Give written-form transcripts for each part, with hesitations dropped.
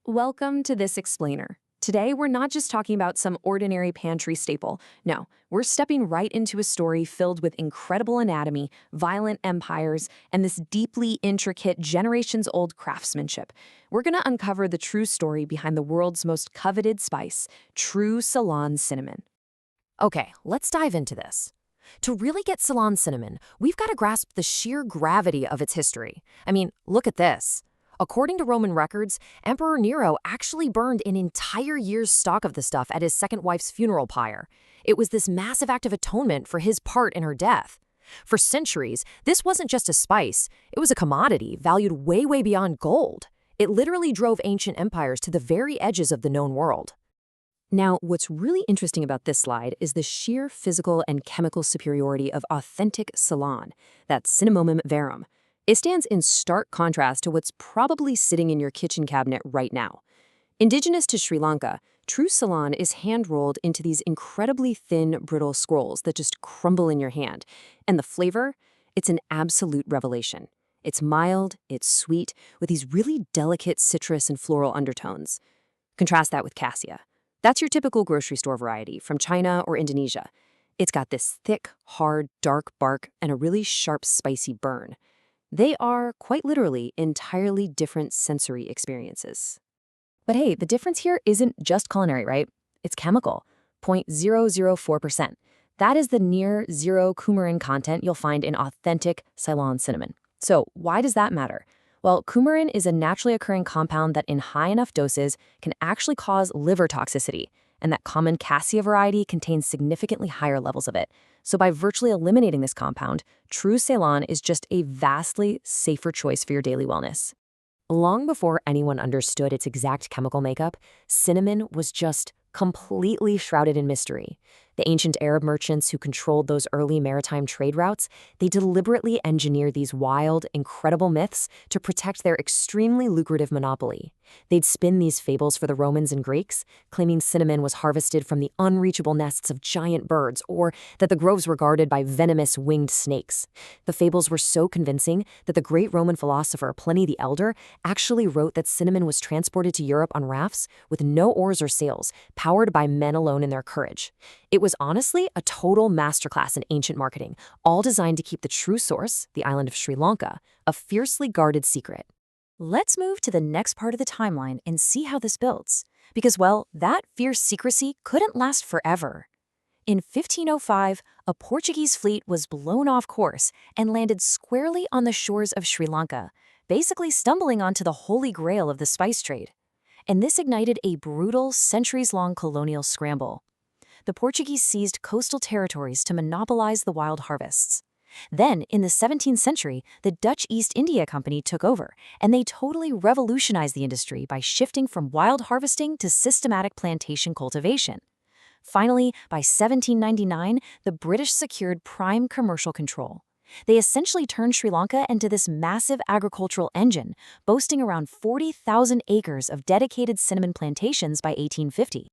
Welcome to This Explainer. Today, we're not just talking about some ordinary pantry staple. No, we're stepping right into a story filled with incredible anatomy, violent empires, and this deeply intricate, generations-old craftsmanship. We're going to uncover the true story behind the world's most coveted spice, true Ceylon cinnamon. Okay, let's dive into this. To really get Ceylon cinnamon, we've got to grasp the sheer gravity of its history. I mean, look at this. According to Roman records, Emperor Nero actually burned an entire year's stock of the stuff at his second wife's funeral pyre. It was this massive act of atonement for his part in her death. For centuries, this wasn't just a spice, it was a commodity valued way beyond gold. It literally drove ancient empires to the very edges of the known world. Now, what's really interesting about this slide is the sheer physical and chemical superiority of authentic Ceylon, that cinnamomum verum. It stands in stark contrast to what's probably sitting in your kitchen cabinet right now. Indigenous to Sri Lanka, true Ceylon is hand-rolled into these incredibly thin, brittle scrolls that just crumble in your hand. And the flavor? It's an absolute revelation. It's mild, it's sweet, with these really delicate citrus and floral undertones. Contrast that with cassia. That's your typical grocery store variety from China or Indonesia. It's got this thick, hard, dark bark and a really sharp, spicy burn. They are, quite literally, entirely different sensory experiences. But hey, the difference here isn't just culinary, right? It's chemical, 0.004%. That is the near zero coumarin content you'll find in authentic Ceylon cinnamon. So why does that matter? Well, coumarin is a naturally occurring compound that in high enough doses can actually cause liver toxicity, and that common cassia variety contains significantly higher levels of it. So by virtually eliminating this compound, true Ceylon is just a vastly safer choice for your daily wellness. Long before anyone understood its exact chemical makeup, cinnamon was just completely shrouded in mystery. The ancient Arab merchants who controlled those early maritime trade routes, they deliberately engineered these wild, incredible myths to protect their extremely lucrative monopoly. They'd spin these fables for the Romans and Greeks, claiming cinnamon was harvested from the unreachable nests of giant birds or that the groves were guarded by venomous winged snakes. The fables were so convincing that the great Roman philosopher Pliny the Elder actually wrote that cinnamon was transported to Europe on rafts with no oars or sails, powered by men alone in their courage. It was honestly a total masterclass in ancient marketing, all designed to keep the true source, the island of Sri Lanka, a fiercely guarded secret. Let's move to the next part of the timeline and see how this builds. Because, well, that fierce secrecy couldn't last forever. In 1505, a Portuguese fleet was blown off course and landed squarely on the shores of Sri Lanka, basically stumbling onto the holy grail of the spice trade. And this ignited a brutal, centuries-long colonial scramble. The Portuguese seized coastal territories to monopolize the wild harvests. Then, in the 17th century, the Dutch East India Company took over, and they totally revolutionized the industry by shifting from wild harvesting to systematic plantation cultivation. Finally, by 1799, the British secured prime commercial control. They essentially turned Sri Lanka into this massive agricultural engine, boasting around 40,000 acres of dedicated cinnamon plantations by 1850.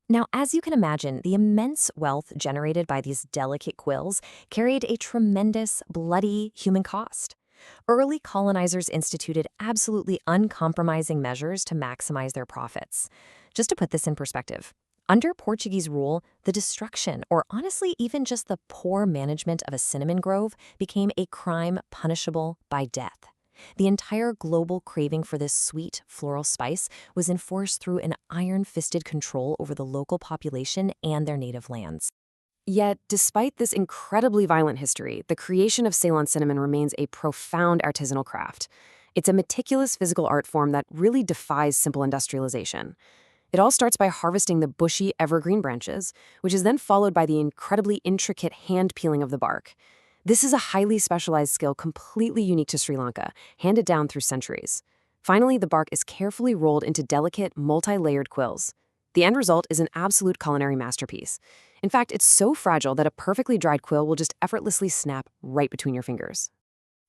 Now, as you can imagine, the immense wealth generated by these delicate quills carried a tremendous, bloody human cost. Early colonizers instituted absolutely uncompromising measures to maximize their profits. Just to put this in perspective, under Portuguese rule, the destruction, or honestly even just the poor management of a cinnamon grove, became a crime punishable by death. The entire global craving for this sweet, floral spice was enforced through an iron-fisted control over the local population and their native lands. Yet, despite this incredibly violent history, the creation of Ceylon cinnamon remains a profound artisanal craft. It's a meticulous physical art form that really defies simple industrialization. It all starts by harvesting the bushy, evergreen branches, which is then followed by the incredibly intricate hand peeling of the bark. This is a highly specialized skill completely unique to Sri Lanka, handed down through centuries. Finally, the bark is carefully rolled into delicate, multi-layered quills. The end result is an absolute culinary masterpiece. In fact, it's so fragile that a perfectly dried quill will just effortlessly snap right between your fingers.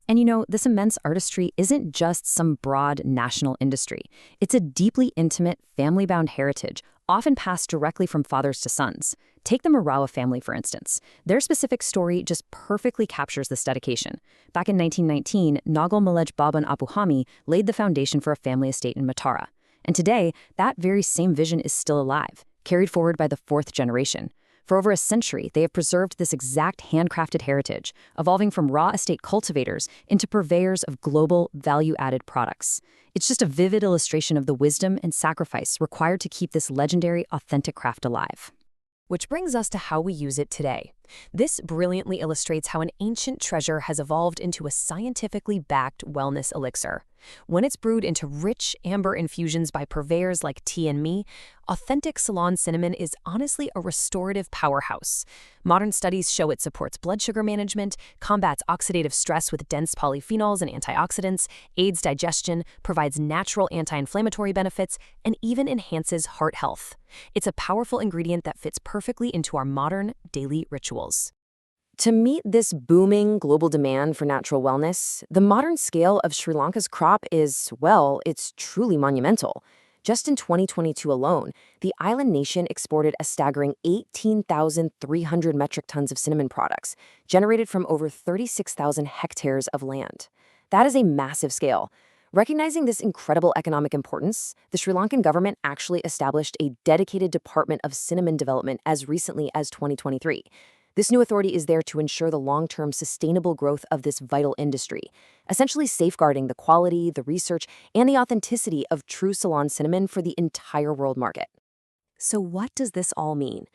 And you know, this immense artistry isn't just some broad national industry. It's a deeply intimate, family-bound heritage, often passed directly from fathers to sons. Take the Marawa family, for instance. Their specific story just perfectly captures this dedication. Back in 1919, Nagal Malej Baban Apuhami laid the foundation for a family estate in Matara. And today, that very same vision is still alive, carried forward by the fourth generation. For over a century, they have preserved this exact handcrafted heritage, evolving from raw estate cultivators into purveyors of global, value-added products. It's just a vivid illustration of the wisdom and sacrifice required to keep this legendary, authentic craft alive. Which brings us to how we use it today. This brilliantly illustrates how an ancient treasure has evolved into a scientifically backed wellness elixir. When it's brewed into rich amber infusions by purveyors like Tea and Me, authentic Ceylon cinnamon is honestly a restorative powerhouse. Modern studies show it supports blood sugar management, combats oxidative stress with dense polyphenols and antioxidants, aids digestion, provides natural anti-inflammatory benefits, and even enhances heart health. It's a powerful ingredient that fits perfectly into our modern daily rituals. To meet this booming global demand for natural wellness, the modern scale of Sri Lanka's crop is, well, it's truly monumental. Just in 2022 alone, the island nation exported a staggering 18,300 metric tons of cinnamon products, generated from over 36,000 hectares of land. That is a massive scale. Recognizing this incredible economic importance, the Sri Lankan government actually established a dedicated Department of Cinnamon Development as recently as 2023. This new authority is there to ensure the long-term sustainable growth of this vital industry, essentially safeguarding the quality, the research, and the authenticity of true Ceylon cinnamon for the entire world market. So what does this all mean?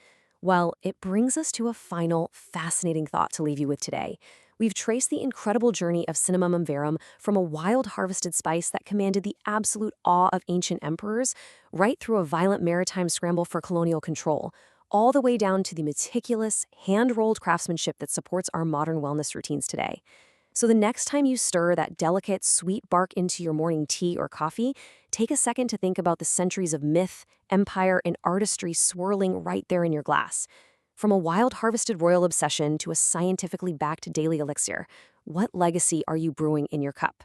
Well, it brings us to a final, fascinating thought to leave you with today. We've traced the incredible journey of Cinnamomum verum from a wild harvested spice that commanded the absolute awe of ancient emperors, right through a violent maritime scramble for colonial control, all the way down to the meticulous, hand-rolled craftsmanship that supports our modern wellness routines today. So the next time you stir that delicate, sweet bark into your morning tea or coffee, take a second to think about the centuries of myth, empire, and artistry swirling right there in your glass. From a wild harvested royal obsession to a scientifically backed daily elixir, what legacy are you brewing in your cup?